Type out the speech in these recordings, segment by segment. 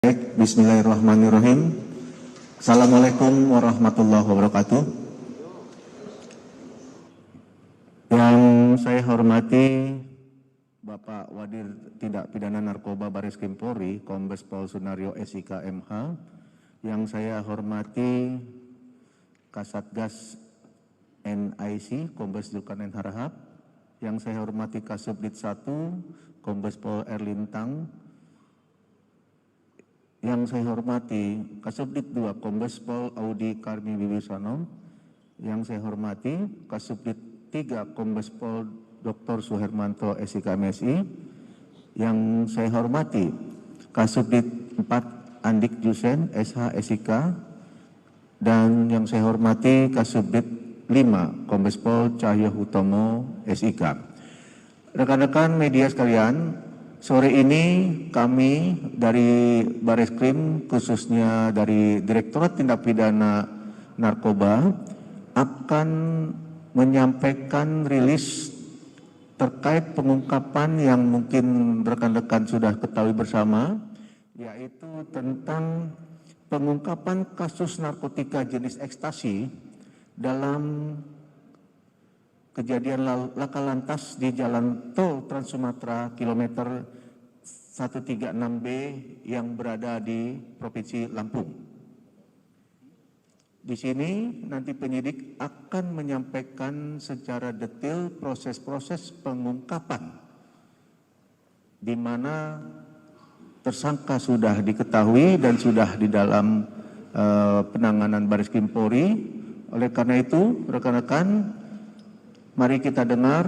Baik, bismillahirrahmanirrahim. Assalamualaikum warahmatullahi wabarakatuh. Yang saya hormati Bapak Wadir Tindak Pidana Narkoba Bareskrim Polri, Kombes Pol Sunario SIK MH. Yang saya hormati Kasatgas NIC, Kombes Zulkarnain Harahap. Yang saya hormati Kasubdit 1, Kombes Pol Erlintang. Yang saya hormati Kasubdit 2 Kombes Pol Audi Karmi Wibisono. Yang saya hormati Kasubdit 3 Kombes Pol Dr. Suhermanto SIK MSI. Yang saya hormati Kasubdit 4 Andik Jusen SH SIK. Dan yang saya hormati Kasubdit 5 Kombes Pol Cahyo Hutomo SIK. Rekan-rekan media sekalian, sore ini kami dari Bareskrim, khususnya dari Direktorat Tindak Pidana Narkoba, akan menyampaikan rilis terkait pengungkapan yang mungkin rekan-rekan sudah ketahui bersama, yaitu tentang pengungkapan kasus narkotika jenis ekstasi dalam kejadian laka lantas di Jalan Tol Trans Sumatera kilometer 136B yang berada di Provinsi Lampung. Di sini nanti penyidik akan menyampaikan secara detail proses-proses pengungkapan di mana tersangka sudah diketahui dan sudah di dalam penanganan Bareskrim Polri. Oleh karena itu, rekan-rekan, mari kita dengar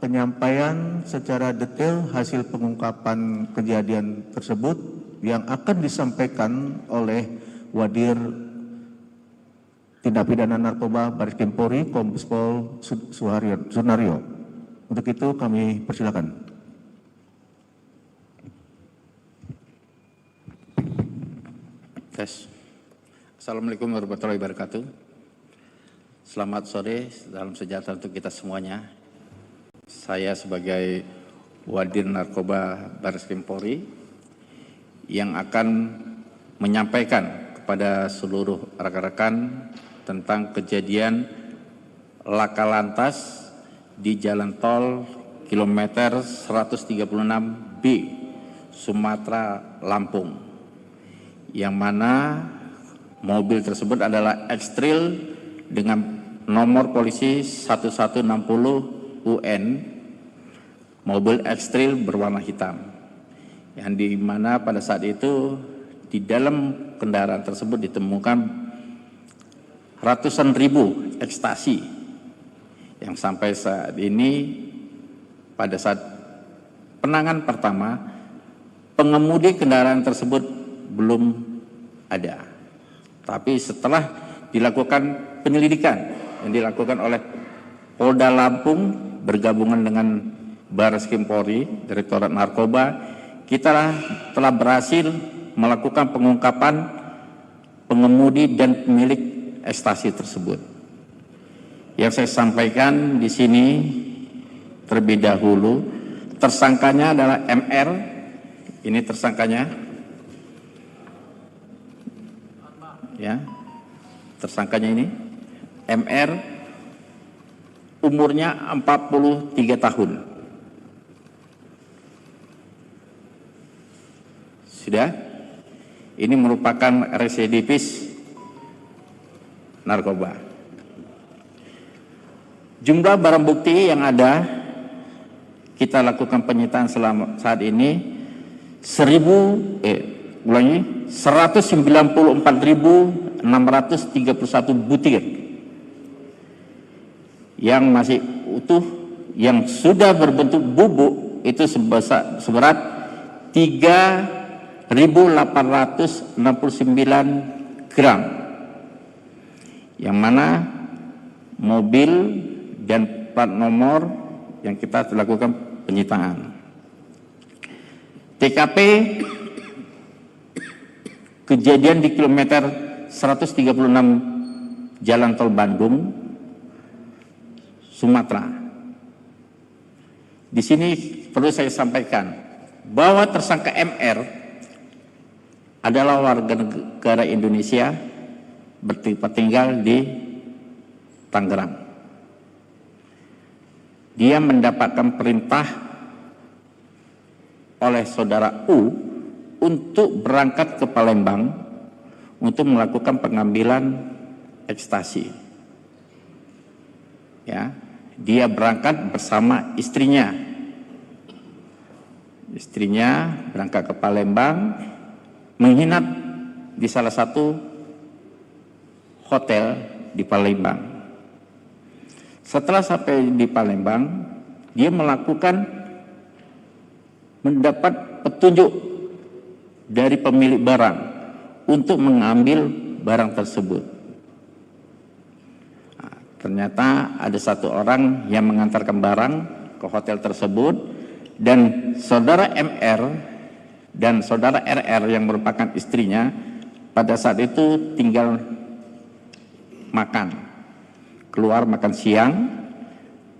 penyampaian secara detail hasil pengungkapan kejadian tersebut yang akan disampaikan oleh Wadir Tindak Pidana Narkoba Bareskrim Polri, Kombes Pol Sunario. Untuk itu kami persilakan. Tes. Assalamualaikum warahmatullahi wabarakatuh. Selamat sore, salam sejahtera untuk kita semuanya. Saya sebagai Wadir Narkoba Bareskrim Polri yang akan menyampaikan kepada seluruh rekan-rekan tentang kejadian laka lantas di Jalan Tol kilometer 136B Sumatera Lampung, yang mana mobil tersebut adalah Ekstril dengan nomor polisi 1160 UN, mobil Ekstril berwarna hitam, yang di mana pada saat itu di dalam kendaraan tersebut ditemukan ratusan ribu ekstasi yang sampai saat ini pada saat penanganan pertama pengemudi kendaraan tersebut belum ada. Tapi setelah dilakukan penyelidikan yang dilakukan oleh Polda Lampung bergabungan dengan Bareskrim Polri, Direktorat Narkoba, kita telah berhasil melakukan pengungkapan pengemudi dan pemilik ekstasi tersebut. Yang saya sampaikan di sini terlebih dahulu, tersangkanya adalah MR. Ini tersangkanya, ya, tersangkanya ini MR, umurnya 43 tahun. Sudah? Ini merupakan residivis narkoba. Jumlah barang bukti yang ada kita lakukan penyitaan selama saat ini 194.631 butir yang masih utuh, yang sudah berbentuk bubuk itu seberat 3.869 gram, yang mana mobil dan plat nomor yang kita lakukan penyitaan. TKP kejadian di kilometer 136 Jalan Tol Bandung, Sumatera. Di sini perlu saya sampaikan bahwa tersangka MR adalah warga negara Indonesia bertempat tinggal di Tangerang. Dia mendapatkan perintah oleh saudara U untuk berangkat ke Palembang untuk melakukan pengambilan ekstasi. Ya, dia berangkat bersama istrinya. Istrinya berangkat ke Palembang, menginap di salah satu hotel di Palembang. Setelah sampai di Palembang, dia mendapat petunjuk dari pemilik barang untuk mengambil barang tersebut. Nah, ternyata ada satu orang yang mengantarkan barang ke hotel tersebut, dan saudara MR dan saudara RR yang merupakan istrinya pada saat itu tinggal keluar makan siang.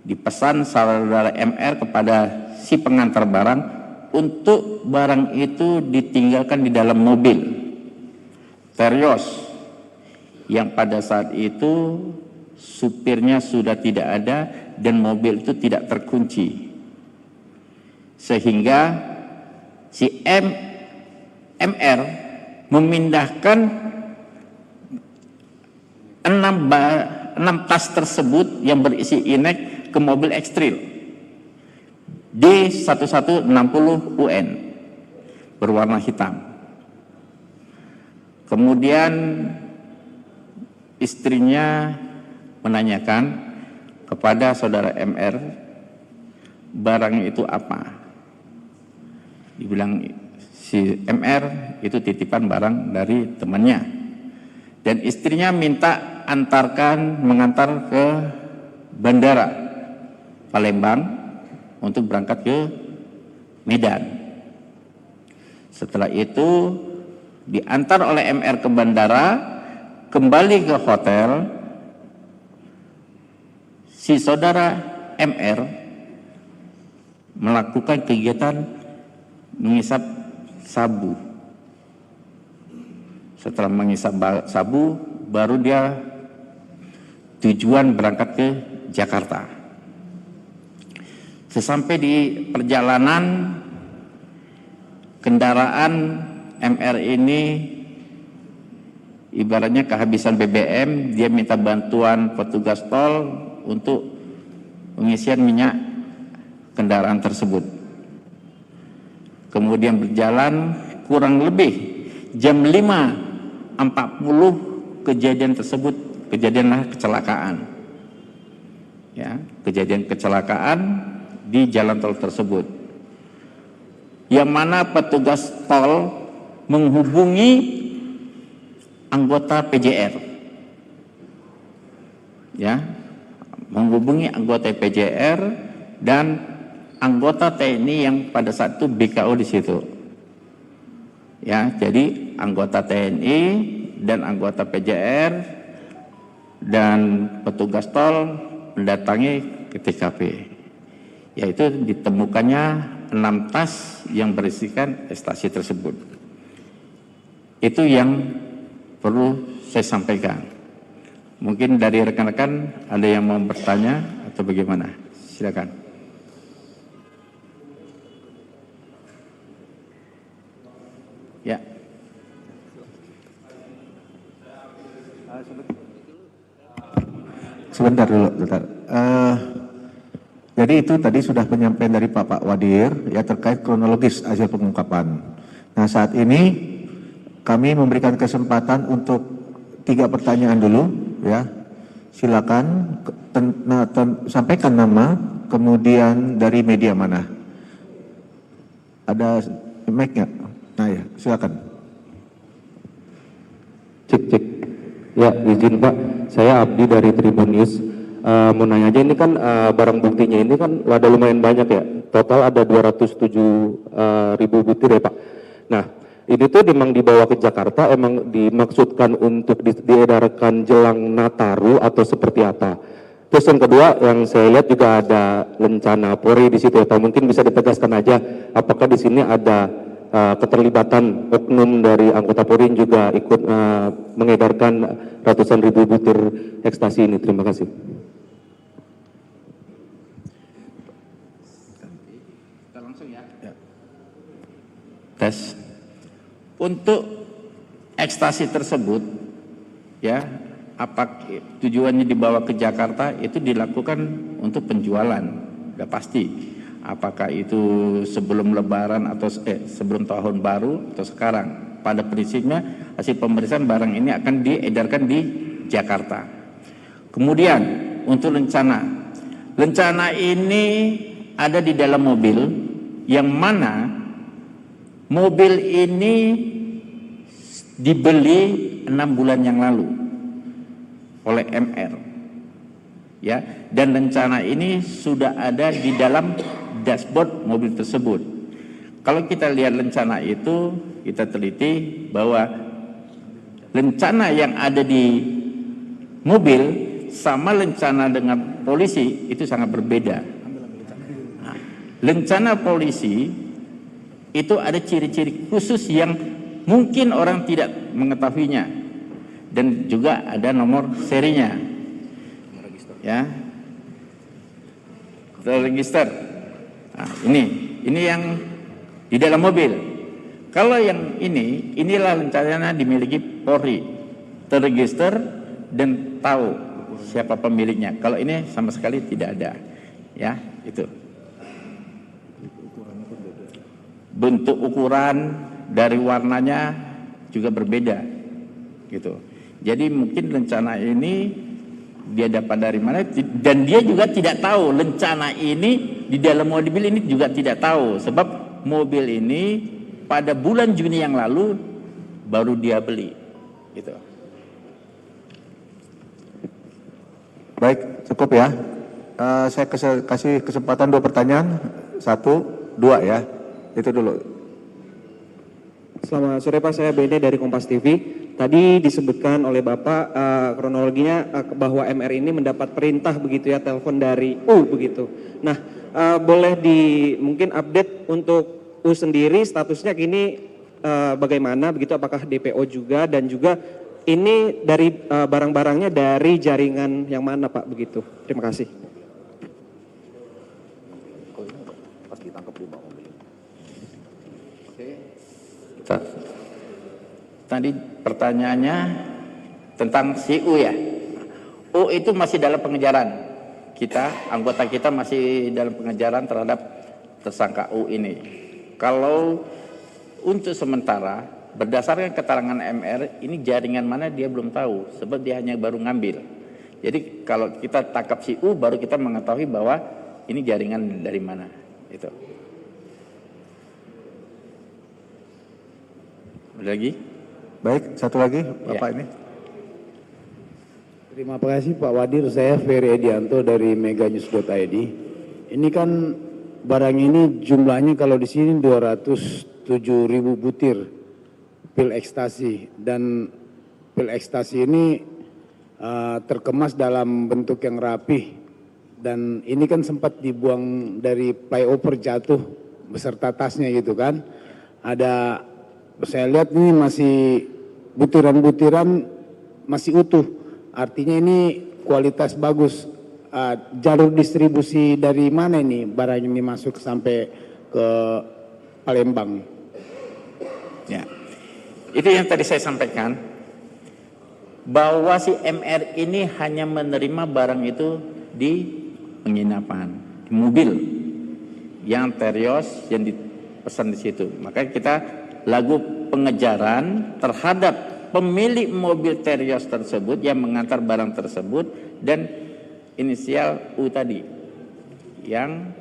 Dipesan saudara MR kepada si pengantar barang untuk barang itu ditinggalkan di dalam mobil Terios yang pada saat itu supirnya sudah tidak ada dan mobil itu tidak terkunci, sehingga si MR memindahkan 6 tas tersebut yang berisi inek ke mobil ekstril D1160 UN berwarna hitam. Kemudian istrinya menanyakan kepada saudara MR, barangnya itu apa? Dibilang si MR itu titipan barang dari temannya, dan istrinya minta mengantar ke bandara Palembang untuk berangkat ke Medan. Setelah itu diantar oleh MR ke bandara, kembali ke hotel. Si saudara MR melakukan kegiatan mengisap sabu. Setelah mengisap sabu, baru dia tujuan berangkat ke Jakarta. Sesampai di perjalanan, kendaraan MR ini ibaratnya kehabisan BBM, dia minta bantuan petugas tol untuk pengisian minyak kendaraan tersebut. Kemudian berjalan kurang lebih jam 5.40 kejadianlah kecelakaan. Ya, kejadian kecelakaan di jalan tol tersebut, yang mana petugas tol menghubungi anggota PJR, ya, menghubungi anggota PJR dan anggota TNI yang pada saat itu BKO di situ. Ya, jadi anggota TNI dan anggota PJR dan petugas tol mendatangi ke TKP. Yaitu ditemukannya 6 tas yang berisikan ekstasi tersebut. Itu yang perlu saya sampaikan. Mungkin dari rekan-rekan ada yang mau bertanya atau bagaimana? Silakan. Ya. Sebentar dulu, jadi itu tadi sudah penyampaian dari Pak Wadir ya terkait kronologis hasil pengungkapan. Nah, saat ini kami memberikan kesempatan untuk 3 pertanyaan dulu ya. Silakan sampaikan nama, kemudian dari media mana. Ada mic-nya? Nah ya, silakan. Cek. Ya, izin Pak, saya Abdi dari Tribun News. Mau nanya aja, ini kan barang buktinya ini kan ada lumayan banyak ya, total ada 207.000 butir ya Pak. Nah, ini tuh memang dibawa ke Jakarta, emang dimaksudkan untuk diedarkan jelang Nataru atau seperti apa? Terus yang kedua, yang saya lihat juga ada lencana Polri di situ, atau mungkin bisa ditegaskan aja, apakah di sini ada keterlibatan oknum dari anggota Polri yang juga ikut mengedarkan ratusan ribu butir ekstasi ini. Terima kasih. Kita langsung ya. Tes. Untuk ekstasi tersebut, ya, apa tujuannya dibawa ke Jakarta itu dilakukan untuk penjualan, udah pasti. Apakah itu sebelum Lebaran atau sebelum Tahun Baru atau sekarang? Pada prinsipnya hasil pemeriksaan barang ini akan diedarkan di Jakarta. Kemudian untuk lencana ini ada di dalam mobil, yang mana mobil ini dibeli 6 bulan yang lalu oleh MR, ya, dan lencana ini sudah ada di dalam dashboard mobil tersebut. Kalau kita lihat lencana itu, kita teliti bahwa lencana yang ada di mobil sama lencana dengan polisi itu sangat berbeda. Nah, lencana polisi itu ada ciri-ciri khusus yang mungkin orang tidak mengetahuinya, dan juga ada nomor serinya, ya, terregister. Nah, ini yang di dalam mobil. Kalau yang inilah rencananya dimiliki Polri, terregister dan tahu siapa pemiliknya. Kalau ini sama sekali tidak ada, ya, itu. Bentuk ukuran dari warnanya juga berbeda, gitu. Jadi mungkin rencana ini dia dapat dari mana, dan dia juga tidak tahu lencana ini di dalam mobil ini juga tidak tahu, sebab mobil ini pada bulan Juni yang lalu baru dia beli, gitu. Baik, cukup ya. Saya kasih kesempatan 2 pertanyaan, 1, 2 ya. Itu dulu. Selamat sore Pak, saya Bede dari Kompas TV. Tadi disebutkan oleh Bapak kronologinya bahwa MR ini mendapat perintah begitu ya, telepon dari U begitu. Nah, boleh mungkin update untuk U sendiri statusnya kini bagaimana begitu, apakah DPO juga, dan juga ini dari barang-barangnya dari jaringan yang mana Pak begitu. Terima kasih. Tadi pertanyaannya tentang si U ya. U itu masih dalam pengejaran. Anggota kita masih dalam pengejaran terhadap tersangka U ini. Kalau untuk sementara berdasarkan keterangan MR, ini jaringan mana dia belum tahu, sebab dia hanya baru ngambil. Jadi kalau kita tangkap si U, baru kita mengetahui bahwa ini jaringan dari mana. Itu. Ada lagi? Baik, satu lagi Bapak ini. Terima kasih Pak Wadir, saya Ferry Edianto dari meganews.id. Ini kan barang ini jumlahnya kalau di sini 207.000 butir pil ekstasi, dan pil ekstasi ini terkemas dalam bentuk yang rapih, dan ini kan sempat dibuang dari flyover, jatuh beserta tasnya gitu kan. Saya lihat ini masih butiran-butiran masih utuh, artinya ini kualitas bagus. Jalur distribusi dari mana ini barang ini masuk sampai ke Palembang? Ya, itu yang tadi saya sampaikan, bahwa si MR ini hanya menerima barang itu di penginapan, di mobil yang terios yang dipesan di situ. Maka kita lakukan pengejaran terhadap pemilik mobil terios tersebut yang mengantar barang tersebut, dan inisial U tadi yang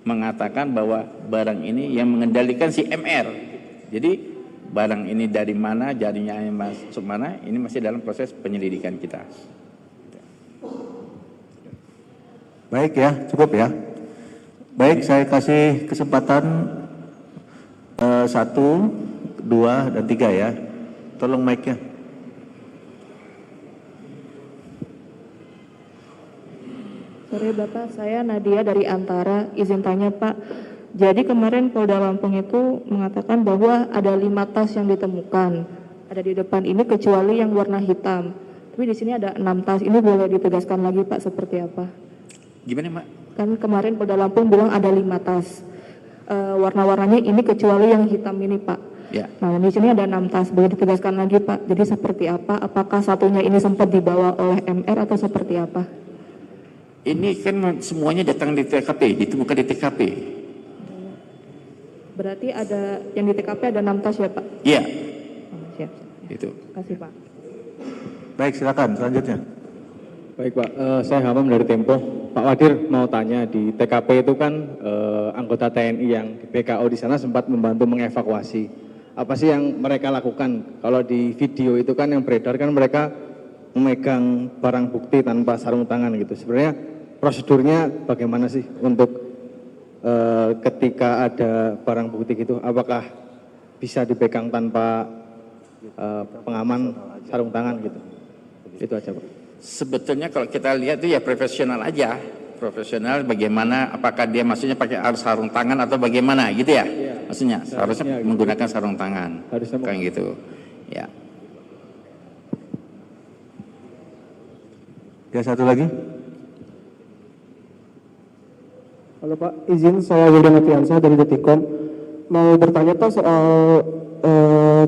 mengatakan bahwa barang ini yang mengendalikan si MR. Jadi barang ini dari mana, jaringannya masuk mana, ini masih dalam proses penyelidikan kita. Baik ya, cukup ya. Baik, saya kasih kesempatan 1, 2, dan 3 ya. Tolong mic-nya. Sore Bapak, saya Nadia dari Antara. Izin tanya Pak, Jadi kemarin Polda Lampung itu mengatakan bahwa ada 5 tas yang ditemukan. Ada di depan ini kecuali yang warna hitam. Tapi di sini ada 6 tas. Ini boleh ditegaskan lagi Pak seperti apa? Gimana, Mbak? Kan kemarin Polda Lampung bilang ada 5 tas. Warna-warnanya ini kecuali yang hitam ini Pak. Ya. Nah di sini ada 6 tas. Boleh ditegaskan lagi Pak? Jadi seperti apa? Apakah satunya ini sempat dibawa oleh MR atau seperti apa? Ini kan semuanya datang di TKP, ditemukan di TKP. Berarti ada yang di TKP ada 6 tas ya Pak? Iya. Oh, siap. Itu. Terima kasih Pak. Baik, silakan selanjutnya. Baik Pak, saya Hamam dari Tempo. Pak Wadir mau tanya, di TKP itu kan anggota TNI yang di PKO di sana sempat membantu mengevakuasi. Apa sih yang mereka lakukan? Kalau di video itu kan yang beredar kan mereka memegang barang bukti tanpa sarung tangan gitu. Sebenarnya prosedurnya bagaimana sih untuk ketika ada barang bukti gitu? Apakah bisa dipegang tanpa pengaman sarung tangan gitu? Itu aja Pak. Sebetulnya kalau kita lihat itu ya profesional aja. Profesional bagaimana, apakah dia maksudnya pakai harus sarung tangan atau bagaimana gitu ya? Iya. Maksudnya seharusnya gitu. menggunakan sarung tangan. Harusnya Kayak gitu. Ya. Ya, satu lagi. Halo Pak, izin saya Wildan Noviansa dari Detikkom. Mau bertanya Pak soal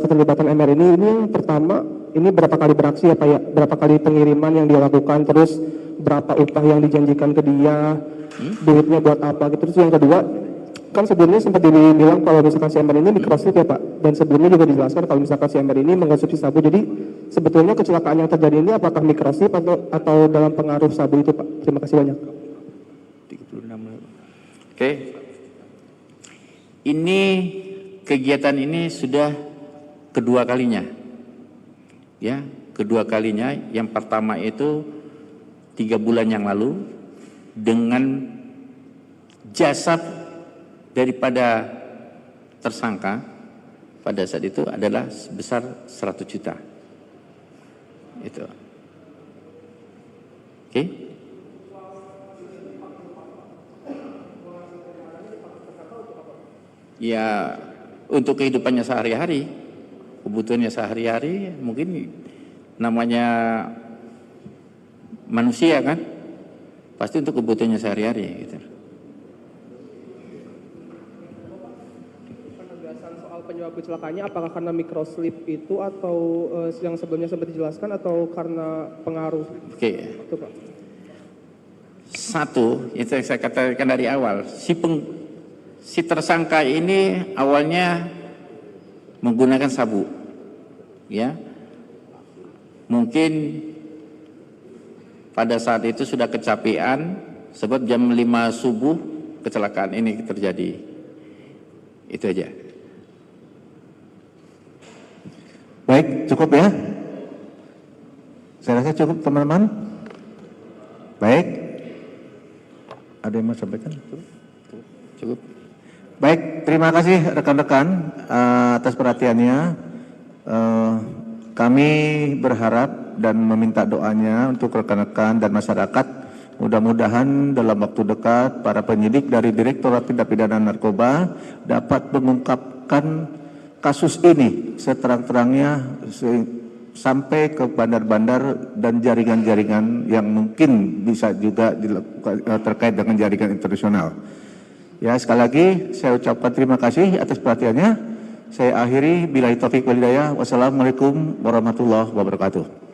keterlibatan MR ini yang pertama, ini berapa kali beraksi ya Pak ya? Berapa kali pengiriman yang dia lakukan, terus berapa upah yang dijanjikan ke dia, duitnya buat apa gitu. Terus yang kedua, kan sebelumnya sempat dibilang kalau misalkan si MR ini mikroslip ya Pak, dan sebelumnya juga dijelaskan kalau misalkan si MR ini mengkonsumsi sabu. Jadi sebetulnya kecelakaan yang terjadi ini apakah mikroslip atau dalam pengaruh sabu itu Pak? Terima kasih banyak. 36. Oke. Ini kegiatan ini sudah kedua kalinya. Ya, kedua kalinya. Yang pertama itu 3 bulan yang lalu dengan jasad daripada tersangka pada saat itu adalah sebesar 100 juta. Itu. Oke. Ya, untuk kehidupannya sehari-hari, kebutuhannya sehari-hari, mungkin namanya manusia kan, pasti untuk kebutuhannya sehari-hari gitu. Penegasan soal penyebab kecelakaannya apakah karena microslip itu atau yang sebelumnya sempat dijelaskan atau karena pengaruh? Oke. Itu, Pak. Satu, yang saya katakan dari awal, si tersangka ini awalnya menggunakan sabu, ya. Mungkin pada saat itu sudah kecapean, sebab jam 5 subuh kecelakaan ini terjadi. Itu aja. Baik, cukup ya. Saya rasa cukup teman-teman. Baik. Ada yang mau sampaikan? Cukup. Baik, terima kasih rekan-rekan atas perhatiannya. Kami berharap dan meminta doanya untuk rekan-rekan dan masyarakat. Mudah-mudahan dalam waktu dekat para penyidik dari Direktorat Tindak Pidana Narkoba dapat mengungkapkan kasus ini seterang-terangnya sampai ke bandar-bandar dan jaringan-jaringan yang mungkin bisa juga dilakukan terkait dengan jaringan internasional. Ya, sekali lagi saya ucapkan terima kasih atas perhatiannya. Saya akhiri, billahi taufiq wal hidayah. Wassalamualaikum warahmatullahi wabarakatuh.